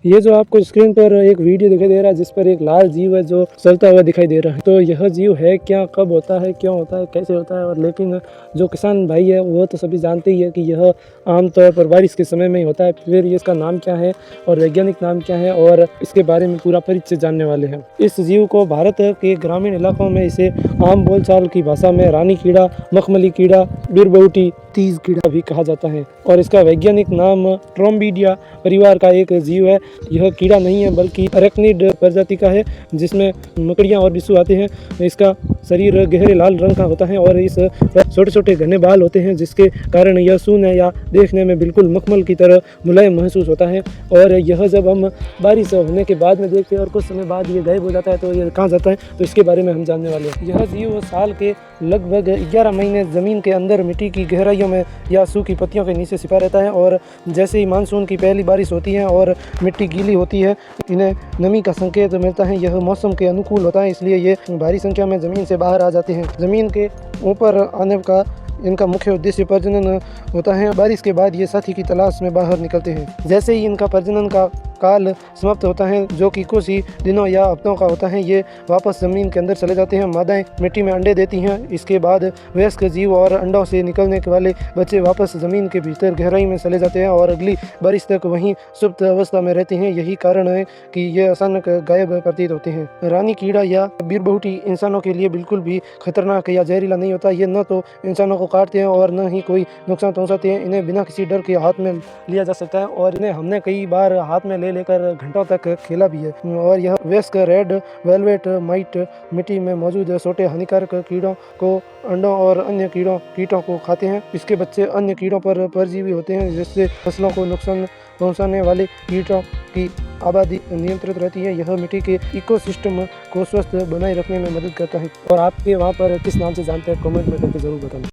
ये जो आपको स्क्रीन पर एक वीडियो दिखाई दे रहा है जिस पर एक लाल जीव है जो चलता हुआ दिखाई दे रहा है। तो यह जीव है क्या, कब होता है, क्यों होता है, कैसे होता है। और लेकिन जो किसान भाई है वो तो सभी जानते ही है कि यह आमतौर पर बारिश के समय में ही होता है। फिर इसका नाम क्या है और वैज्ञानिक नाम क्या है और इसके बारे में पूरा परिचय जानने वाले हैं। इस जीव को भारत के ग्रामीण इलाकों में इसे आम बोलचाल की भाषा में रानी कीड़ा, मखमली कीड़ा, बिरबौटी, तीज कीड़ा भी कहा जाता है। और इसका वैज्ञानिक नाम ट्रोम्बिडिया परिवार का एक जीव है। यह कीड़ा नहीं है बल्कि अरेक्निड प्रजाति का है जिसमें मकड़ियाँ और बिच्छू आते हैं। इसका शरीर गहरे लाल रंग का होता है और इस छोटे छोटे घने बाल होते हैं जिसके कारण यह शून्य या देखने में बिल्कुल मखमल की तरह मुलायम महसूस होता है। और यह जब हम बारिश होने के बाद में देखते हैं और कुछ समय बाद ये गायब हो जाता है तो ये कहाँ जाता है, तो इसके बारे में हम जानने वाले हैं। यह जीव साल के लगभग 11 महीने ज़मीन के अंदर मिट्टी की गहराइयों में या सूखी पत्तियों के नीचे छिपा रहता है। और जैसे ही मानसून की पहली बारिश होती है और मिट्टी गीली होती है, इन्हें नमी का संकेत मिलता है। यह मौसम के अनुकूल होता है, इसलिए ये भारी संख्या में ज़मीन से बाहर आ जाते हैं। ज़मीन के ऊपर आने का इनका मुख्य उद्देश्य प्रजनन होता है। बारिश के बाद ये साथी की तलाश में बाहर निकलते हैं। जैसे ही इनका प्रजनन का काल समाप्त होता है जो कि कुछ ही दिनों या हफ्तों का होता है, ये वापस ज़मीन के अंदर चले जाते हैं। मादाएं मिट्टी में अंडे देती हैं। इसके बाद वयस्क जीव और अंडों से निकलने के वाले बच्चे वापस ज़मीन के भीतर गहराई में चले जाते हैं और अगली बारिश तक वहीं सुप्त अवस्था में रहते हैं। यही कारण है कि ये अचानक गायब प्रतीत होते हैं। रानी कीड़ा या बिरबौटी इंसानों के लिए बिल्कुल भी खतरनाक या जहरीला नहीं होता। ये न तो इंसानों को काटते हैं और न ही कोई नुकसान पहुँचाते हैं। इन्हें बिना किसी डर के हाथ में लिया जा सकता है और इन्हें हमने कई बार हाथ में लेकर घंटों तक खेला भी है। और यह वयस्क रेड वेलवेट माइट मिट्टी में मौजूद छोटे हानिकारक कीड़ों को अंडों और अन्य कीटों को खाते हैं। इसके बच्चे अन्य कीड़ों पर परजीवी होते हैं जिससे फसलों को नुकसान पहुंचाने वाले कीटों की आबादी नियंत्रित रहती है। यह मिट्टी के इकोसिस्टम को स्वस्थ बनाए रखने में मदद करता है। और आपके वहाँ पर किस नाम से जानते हैं, कमेंट में करके जरूर बताना।